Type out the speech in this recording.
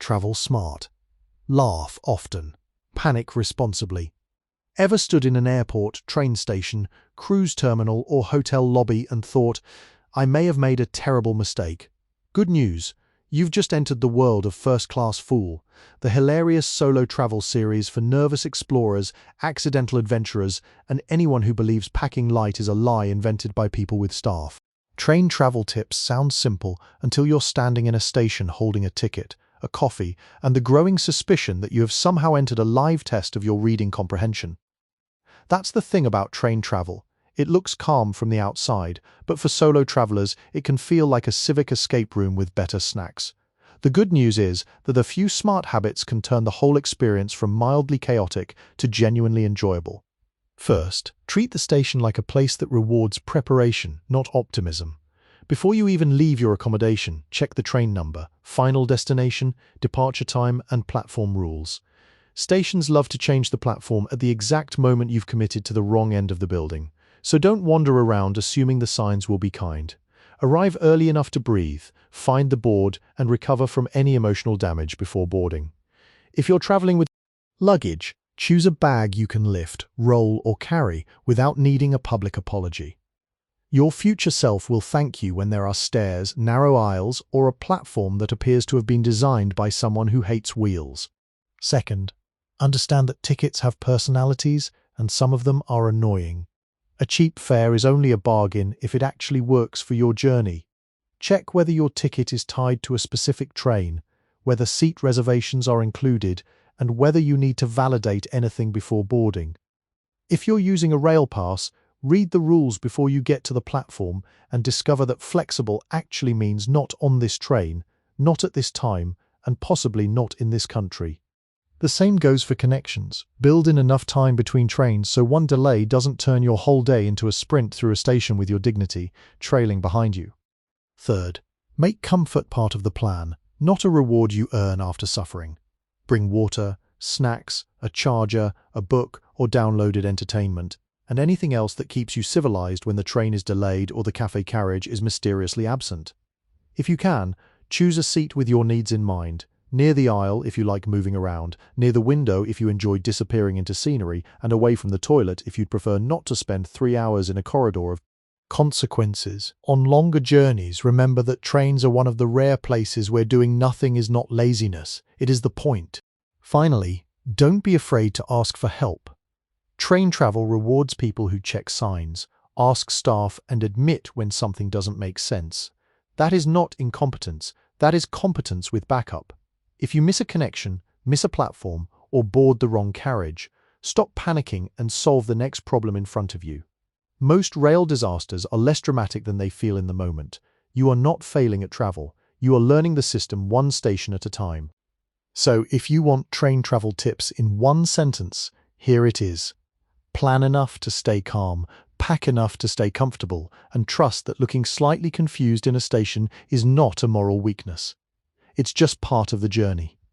Travel smart. Laugh often. Panic responsibly. Ever stood in an airport, train station, cruise terminal, or hotel lobby and thought, I may have made a terrible mistake? Good news. You've just entered the world of First Class Fool, the hilarious solo travel series for nervous explorers, accidental adventurers, and anyone who believes packing light is a lie invented by people with staff. Train travel tips sound simple until you're standing in a station holding a ticket, a coffee, and the growing suspicion that you have somehow entered a live test of your reading comprehension. That's the thing about train travel. It looks calm from the outside, but for solo travelers, it can feel like a civic escape room with better snacks. The good news is that a few smart habits can turn the whole experience from mildly chaotic to genuinely enjoyable. First, treat the station like a place that rewards preparation, not optimism. Before you even leave your accommodation, check the train number, final destination, departure time, and platform rules. Stations love to change the platform at the exact moment you've committed to the wrong end of the building. So don't wander around assuming the signs will be kind. Arrive early enough to breathe, find the board, and recover from any emotional damage before boarding. If you're traveling with luggage, choose a bag you can lift, roll, or carry without needing a public apology. Your future self will thank you when there are stairs, narrow aisles, or a platform that appears to have been designed by someone who hates wheels. Second, understand that tickets have personalities, and some of them are annoying. A cheap fare is only a bargain if it actually works for your journey. Check whether your ticket is tied to a specific train, whether seat reservations are included, and whether you need to validate anything before boarding. If you're using a rail pass, read the rules before you get to the platform and discover that flexible actually means not on this train, not at this time, and possibly not in this country. The same goes for connections. Build in enough time between trains so one delay doesn't turn your whole day into a sprint through a station with your dignity trailing behind you. Third, make comfort part of the plan, not a reward you earn after suffering. Bring water, snacks, a charger, a book, or downloaded entertainment, and anything else that keeps you civilized when the train is delayed or the cafe carriage is mysteriously absent. If you can, choose a seat with your needs in mind. Near the aisle if you like moving around, near the window if you enjoy disappearing into scenery, and away from the toilet if you'd prefer not to spend 3 hours in a corridor of consequences. On longer journeys, remember that trains are one of the rare places where doing nothing is not laziness, it is the point. Finally, don't be afraid to ask for help. Train travel rewards people who check signs, ask staff, and admit when something doesn't make sense. That is not incompetence, that is competence with backup. If you miss a connection, miss a platform, or board the wrong carriage, stop panicking and solve the next problem in front of you. Most rail disasters are less dramatic than they feel in the moment. You are not failing at travel. You are learning the system one station at a time. So if you want train travel tips in one sentence, here it is. Plan enough to stay calm, pack enough to stay comfortable, and trust that looking slightly confused in a station is not a moral weakness. It's just part of the journey.